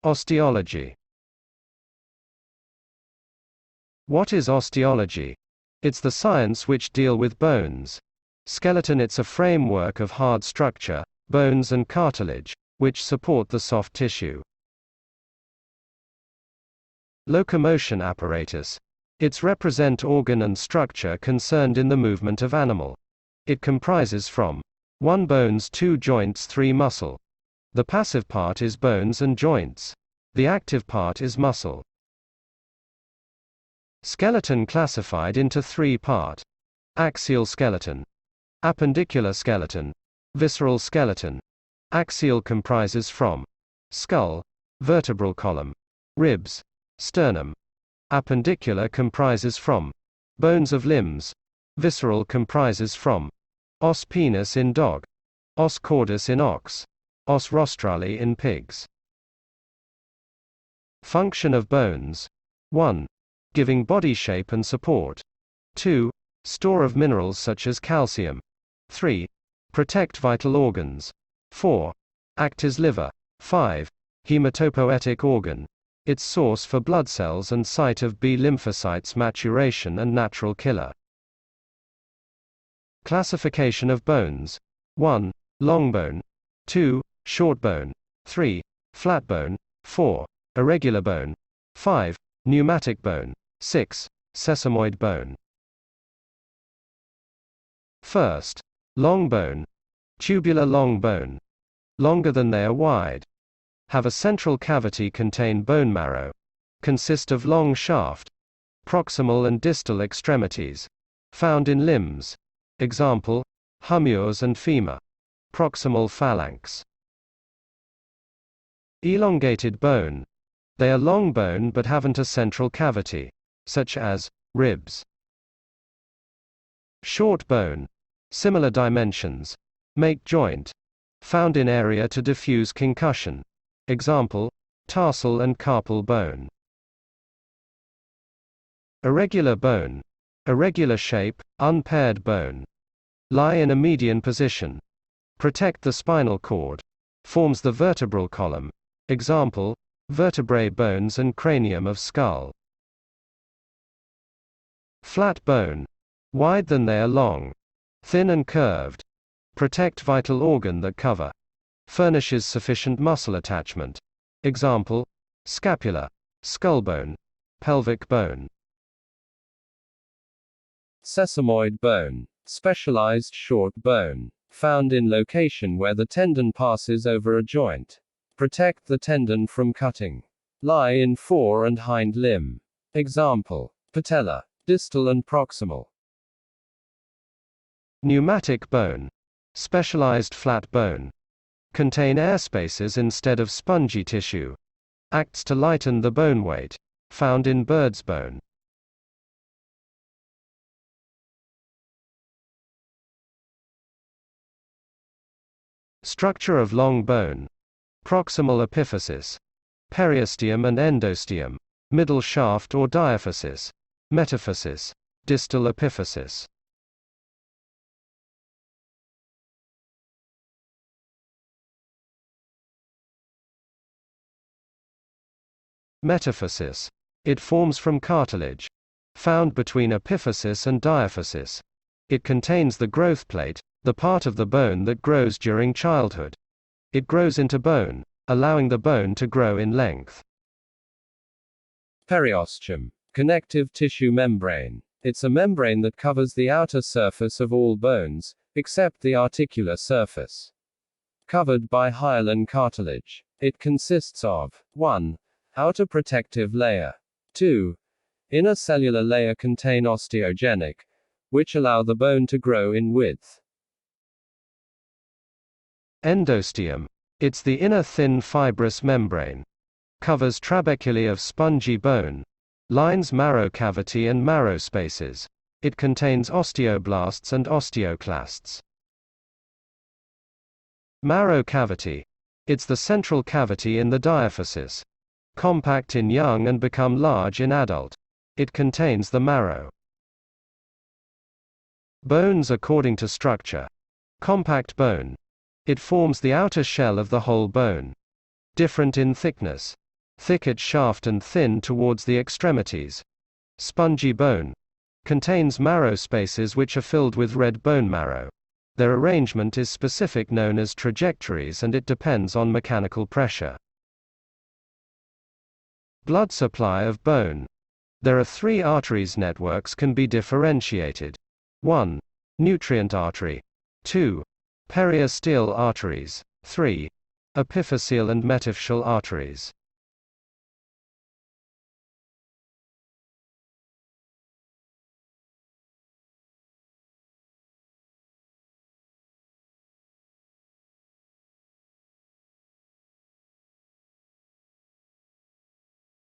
Osteology. What is osteology? It's the science which deal with bones. Skeleton. It's a framework of hard structure, bones and cartilage, which support the soft tissue. Locomotion apparatus. It's represent organ and structure concerned in the movement of animal. It comprises from 1 bones, 2 joints, 3 muscle. The passive part is bones and joints. The active part is muscle. Skeleton classified into 3 part. Axial skeleton, appendicular skeleton, visceral skeleton. Axial comprises from skull, vertebral column, ribs, sternum. Appendicular comprises from bones of limbs. Visceral comprises from os penis in dog, os cordis in ox, os rostrali in pigs. Function of bones. 1. Giving body shape and support. 2. Store of minerals such as calcium. 3. Protect vital organs. 4. Act as liver. 5. Hematopoietic organ. Its source for blood cells and site of B lymphocytes maturation and natural killer. Classification of bones. 1. Long bone. 2. Short bone. 3. Flat bone. 4. Irregular bone. 5. Pneumatic bone. 6. Sesamoid bone. First, long bone. Tubular long bone. Longer than they are wide. Have a central cavity, contain bone marrow. Consist of long shaft. Proximal and distal extremities. Found in limbs. Example, humors and femur. Proximal phalanx. Elongated bone. They are long bone but haven't a central cavity, such as ribs. Short bone. Similar dimensions. Make joint. Found in area to diffuse concussion. Example, tarsal and carpal bone. Irregular bone. Irregular shape, unpaired bone. Lie in a median position. Protect the spinal cord. Forms the vertebral column. Example, vertebrae bones and cranium of skull. Flat bone. Wide than they are long. Thin and curved. Protect vital organ that cover. Furnishes sufficient muscle attachment. Example, scapula, skull bone, pelvic bone. Sesamoid bone. Specialized short bone. Found in location where the tendon passes over a joint. Protect the tendon from cutting. Lie in fore and hind limb. Example, patella, distal and proximal. Pneumatic bone. Specialized flat bone. Contain air spaces instead of spongy tissue. Acts to lighten the bone weight. Found in bird's bone. Structure of long bone. Proximal epiphysis. Periosteum and endosteum. Middle shaft or diaphysis. Metaphysis. Distal epiphysis. Metaphysis. It forms from cartilage. Found between epiphysis and diaphysis. It contains the growth plate, the part of the bone that grows during childhood. It grows into bone, allowing the bone to grow in length. Periosteum. Connective tissue membrane. It's a membrane that covers the outer surface of all bones, except the articular surface. Covered by hyaline cartilage. It consists of 1. Outer protective layer. 2. Inner cellular layer contain osteogenic, which allow the bone to grow in width. Endosteum. It's the inner thin fibrous membrane. Covers trabeculae of spongy bone. Lines marrow cavity and marrow spaces. It contains osteoblasts and osteoclasts. Marrow cavity. It's the central cavity in the diaphysis. Compact in young and become large in adult. It contains the marrow. Bones according to structure. Compact bone. It forms the outer shell of the whole bone. Different in thickness. thick at shaft and thin towards the extremities. Spongy bone. Contains marrow spaces which are filled with red bone marrow. Their arrangement is specific, known as trajectories, and it depends on mechanical pressure. Blood supply of bone. There are three arteries networks can be differentiated. 1. Nutrient artery. 2. Periosteal arteries. 3. Epiphyseal and metaphyseal arteries.